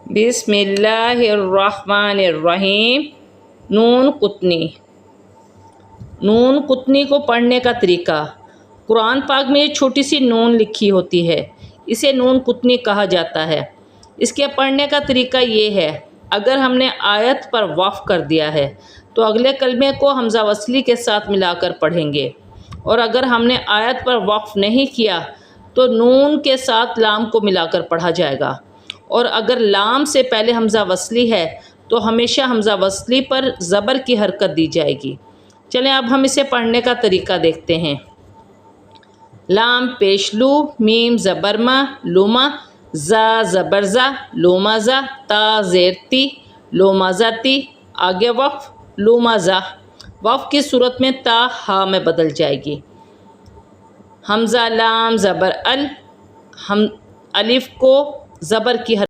بسم اللہ الرحمن الرحیم۔ نون قطنی۔ نون قطنی کو پڑھنے کا طریقہ۔ قرآن پاک میں یہ چھوٹی سی نون لکھی ہوتی ہے، اسے نون قطنی کہا جاتا ہے۔ اس کے پڑھنے کا طریقہ یہ ہے، اگر ہم نے آیت پر وقف کر دیا ہے تو اگلے کلمے کو حمزہ وصلی کے ساتھ ملا کر پڑھیں گے، اور اگر ہم نے آیت پر وقف نہیں کیا تو نون کے ساتھ لام کو ملا کر پڑھا جائے گا، اور اگر لام سے پہلے حمزہ وصلی ہے تو ہمیشہ حمزہ وصلی پر زبر کی حرکت دی جائے گی۔ چلیں اب ہم اسے پڑھنے کا طریقہ دیکھتے ہیں۔ لام پیش لو، میم زبرما لوما، زا زبرزا لومازا، تا زیرتی لومازاتی، آگے وقف لومازا۔ وقف کی صورت میں تا ہا میں بدل جائے گی۔ حمزہ لام زبر ال، الف کو زبر کی حرکت